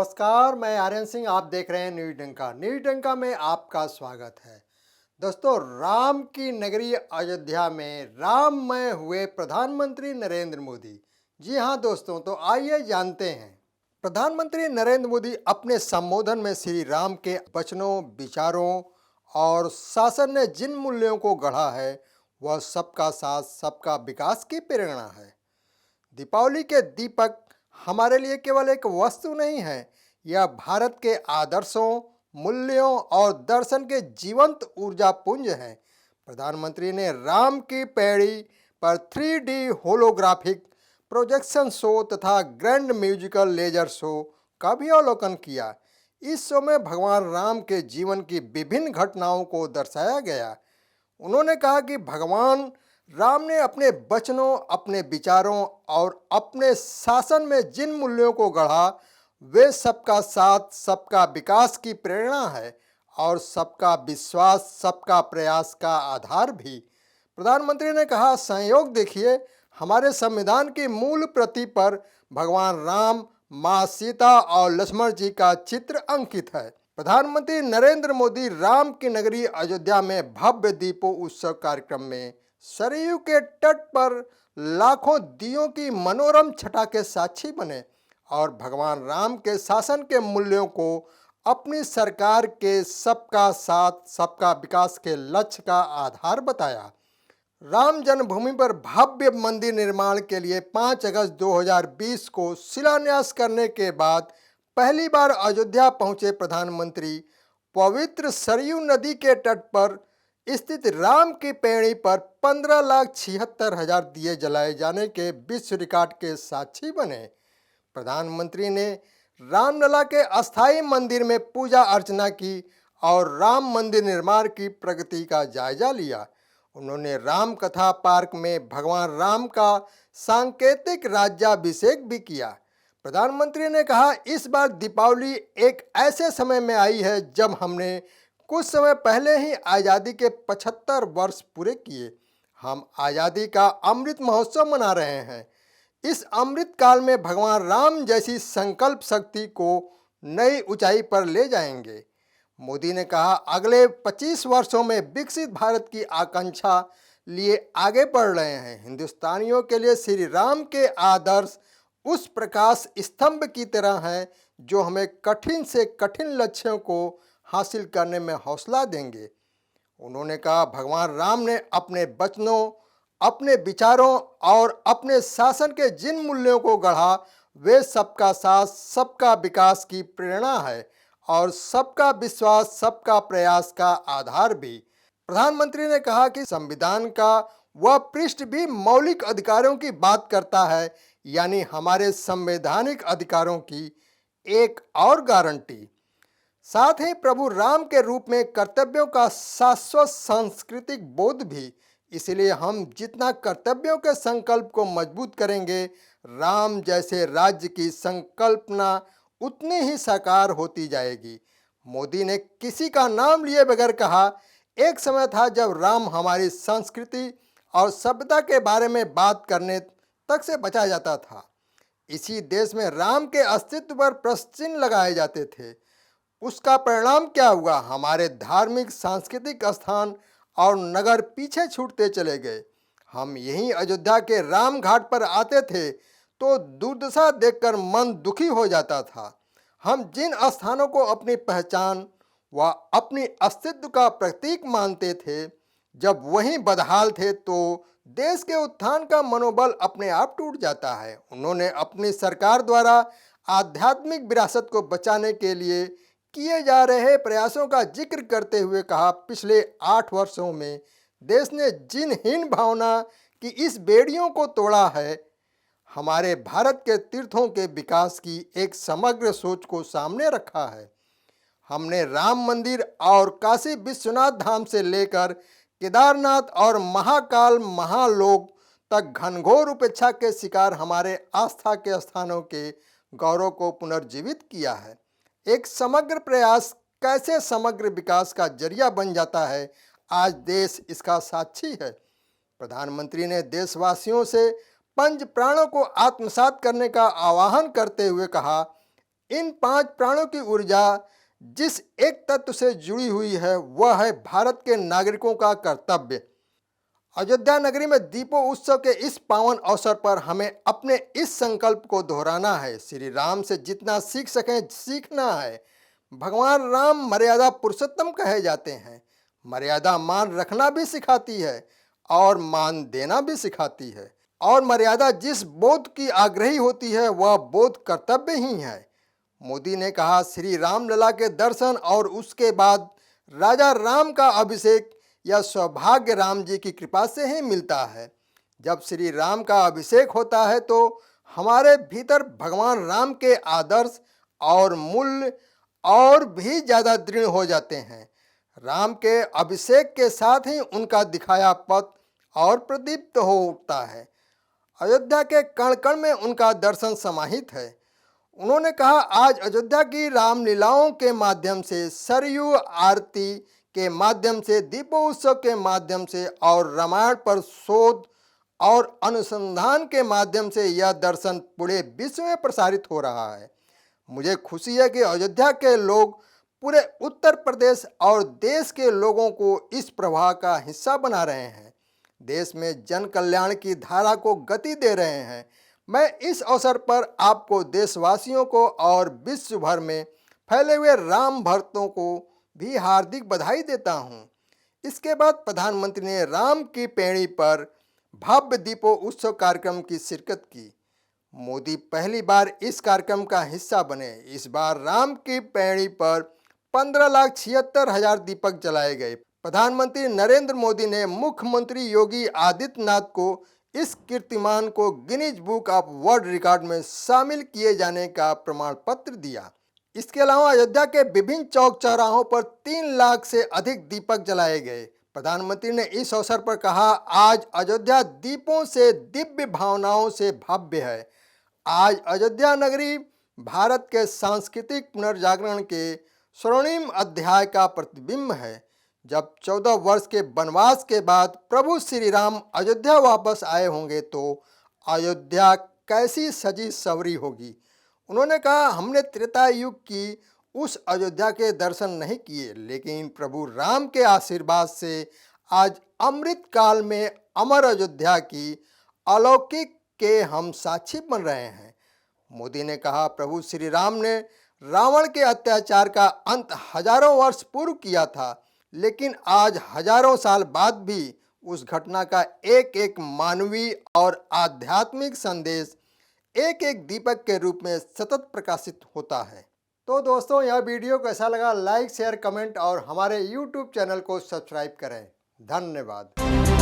नमस्कार, मैं आर्यन सिंह। आप देख रहे हैं न्यूज डंका। न्यूज डंका में आपका स्वागत है। दोस्तों, राम की नगरी अयोध्या में राममय हुए प्रधानमंत्री नरेंद्र मोदी। जी हां दोस्तों, तो आइए जानते हैं। प्रधानमंत्री नरेंद्र मोदी अपने संबोधन में श्री राम के वचनों, विचारों और शासन ने जिन मूल्यों को गढ़ा है वह सबका साथ, सबका विकास की प्रेरणा है। दीपावली के दीपक हमारे लिए केवल एक वस्तु नहीं है, यह भारत के आदर्शों, मूल्यों और दर्शन के जीवंत ऊर्जा पुंज है। प्रधानमंत्री ने राम की पैड़ी पर 3D होलोग्राफिक प्रोजेक्शन शो तथा ग्रैंड म्यूजिकल लेजर शो का भी अवलोकन किया। इस शो में भगवान राम के जीवन की विभिन्न घटनाओं को दर्शाया गया। उन्होंने कहा कि भगवान राम ने अपने वचनों, अपने विचारों और अपने शासन में जिन मूल्यों को गढ़ा वे सबका साथ, सबका विकास की प्रेरणा है और सबका विश्वास, सबका प्रयास का आधार भी। प्रधानमंत्री ने कहा, संयोग देखिए, हमारे संविधान की मूल प्रति पर भगवान राम, माँ सीता और लक्ष्मण जी का चित्र अंकित है। प्रधानमंत्री नरेंद्र मोदी राम की नगरी अयोध्या में भव्य दीपों उत्सव कार्यक्रम में सरयू के तट पर लाखों दियों की मनोरम छटा के साक्षी बने और भगवान राम के शासन के मूल्यों को अपनी सरकार के सबका साथ, सबका विकास के लक्ष्य का आधार बताया। राम जन्मभूमि पर भव्य मंदिर निर्माण के लिए 5 अगस्त 2020 को शिलान्यास करने के बाद पहली बार अयोध्या पहुंचे प्रधानमंत्री पवित्र सरयू नदी के तट पर स्थित राम की पैड़ी पर 15,76,000 दिए जलाए जाने के विश्व रिकॉर्ड के साक्षी बने। प्रधानमंत्री ने रामलला के अस्थायी मंदिर में पूजा अर्चना की और राम मंदिर निर्माण की प्रगति का जायजा लिया। उन्होंने राम कथा पार्क में भगवान राम का सांकेतिक राज्याभिषेक भी किया। प्रधानमंत्री ने कहा, इस बार दीपावली एक ऐसे समय में आई है जब हमने कुछ समय पहले ही आज़ादी के 75 वर्ष पूरे किए। हम आज़ादी का अमृत महोत्सव मना रहे हैं। इस अमृत काल में भगवान राम जैसी संकल्प शक्ति को नई ऊंचाई पर ले जाएंगे। मोदी ने कहा, अगले 25 वर्षों में विकसित भारत की आकांक्षा लिए आगे बढ़ रहे हैं। हिंदुस्तानियों के लिए श्री राम के आदर्श उस प्रकाश स्तंभ की तरह हैं जो हमें कठिन से कठिन लक्ष्यों को हासिल करने में हौसला देंगे। उन्होंने कहा, भगवान राम ने अपने वचनों, अपने विचारों और अपने शासन के जिन मूल्यों को गढ़ा वे सबका साथ, सबका विकास की प्रेरणा है और सबका विश्वास, सबका प्रयास का आधार भी। प्रधानमंत्री ने कहा कि संविधान का वह पृष्ठ भी मौलिक अधिकारों की बात करता है, यानी हमारे संवैधानिक अधिकारों की एक और गारंटी। साथ ही प्रभु राम के रूप में कर्तव्यों का शाश्वत सांस्कृतिक बोध भी। इसलिए हम जितना कर्तव्यों के संकल्प को मजबूत करेंगे, राम जैसे राज्य की संकल्पना उतनी ही साकार होती जाएगी। मोदी ने किसी का नाम लिए बगैर कहा, एक समय था जब राम हमारी संस्कृति और सभ्यता के बारे में बात करने तक से बचा जाता था। इसी देश में राम के अस्तित्व पर प्रश्न चिन्ह लगाए जाते थे। उसका परिणाम क्या हुआ? हमारे धार्मिक, सांस्कृतिक स्थान और नगर पीछे छूटते चले गए। हम यहीं अयोध्या के राम घाट पर आते थे तो दुर्दशा देखकर मन दुखी हो जाता था। हम जिन स्थानों को अपनी पहचान व अपनी अस्तित्व का प्रतीक मानते थे, जब वहीं बदहाल थे तो देश के उत्थान का मनोबल अपने आप टूट जाता है। उन्होंने अपनी सरकार द्वारा आध्यात्मिक विरासत को बचाने के लिए किए जा रहे प्रयासों का जिक्र करते हुए कहा, पिछले 8 वर्षों में देश ने जिन हीन भावना की इस बेड़ियों को तोड़ा है, हमारे भारत के तीर्थों के विकास की एक समग्र सोच को सामने रखा है। हमने राम मंदिर और काशी विश्वनाथ धाम से लेकर केदारनाथ और महाकाल महालोक तक घनघोर उपेक्षा के शिकार हमारे आस्था के स्थानों के गौरव को पुनर्जीवित किया है। एक समग्र प्रयास कैसे समग्र विकास का जरिया बन जाता है, आज देश इसका साक्षी है। प्रधानमंत्री ने देशवासियों से पंच प्राणों को आत्मसात करने का आह्वान करते हुए कहा, इन 5 प्राणों की ऊर्जा जिस एक तत्व से जुड़ी हुई है वह है भारत के नागरिकों का कर्तव्य। अयोध्या नगरी में दीपोत्सव के इस पावन अवसर पर हमें अपने इस संकल्प को दोहराना है। श्री राम से जितना सीख सकें सीखना है। भगवान राम मर्यादा पुरुषोत्तम कहे जाते हैं। मर्यादा मान रखना भी सिखाती है और मान देना भी सिखाती है, और मर्यादा जिस बोध की आग्रही होती है वह बोध कर्तव्य ही है। मोदी ने कहा, श्री राम लला के दर्शन और उसके बाद राजा राम का अभिषेक यह सौभाग्य राम जी की कृपा से ही मिलता है। जब श्री राम का अभिषेक होता है तो हमारे भीतर भगवान राम के आदर्श और मूल्य और भी ज़्यादा दृढ़ हो जाते हैं। राम के अभिषेक के साथ ही उनका दिखाया पथ और प्रदीप्त हो उठता है। अयोध्या के कण कण में उनका दर्शन समाहित है। उन्होंने कहा, आज अयोध्या की रामलीलाओं के माध्यम से, सरयू आरती के माध्यम से, दीपोत्सव के माध्यम से और रामायण पर शोध और अनुसंधान के माध्यम से यह दर्शन पूरे विश्व में प्रसारित हो रहा है। मुझे खुशी है कि अयोध्या के लोग पूरे उत्तर प्रदेश और देश के लोगों को इस प्रवाह का हिस्सा बना रहे हैं, देश में जन कल्याण की धारा को गति दे रहे हैं। मैं इस अवसर पर आपको, देशवासियों को और विश्व भर में फैले हुए राम भक्तों को भी हार्दिक बधाई देता हूं। इसके बाद प्रधानमंत्री ने राम की पैड़ी पर भव्य दीपोत्सव कार्यक्रम की शिरकत की। मोदी पहली बार इस कार्यक्रम का हिस्सा बने। इस बार राम की पैड़ी पर 15,76,000 दीपक जलाए गए। प्रधानमंत्री नरेंद्र मोदी ने मुख्यमंत्री योगी आदित्यनाथ को इस कीर्तिमान को Guinness book of world record में शामिल किए जाने का प्रमाण पत्र दिया। इसके अलावा अयोध्या के विभिन्न चौक चौराहों पर 3 लाख से अधिक दीपक जलाए गए। प्रधानमंत्री ने इस अवसर पर कहा, आज अयोध्या दीपों से, दिव्य भावनाओं से भव्य है। आज अयोध्या नगरी भारत के सांस्कृतिक पुनर्जागरण के स्वर्णिम अध्याय का प्रतिबिंब है। जब 14 वर्ष के वनवास के बाद प्रभु श्री राम अयोध्या वापस आए होंगे तो अयोध्या कैसी सजी संवरी होगी। उन्होंने कहा, हमने त्रेता युग की उस अयोध्या के दर्शन नहीं किए, लेकिन प्रभु राम के आशीर्वाद से आज अमृत काल में अमर अयोध्या की अलौकिक के हम साक्षी बन रहे हैं। मोदी ने कहा, प्रभु श्री राम ने रावण के अत्याचार का अंत हजारों वर्ष पूर्व किया था, लेकिन आज हजारों साल बाद भी उस घटना का एक एक मानवीय और आध्यात्मिक संदेश एक एक दीपक के रूप में सतत प्रकाशित होता है। तो दोस्तों, यह वीडियो कैसा लगा, लाइक शेयर कमेंट और हमारे YouTube चैनल को सब्सक्राइब करें। धन्यवाद।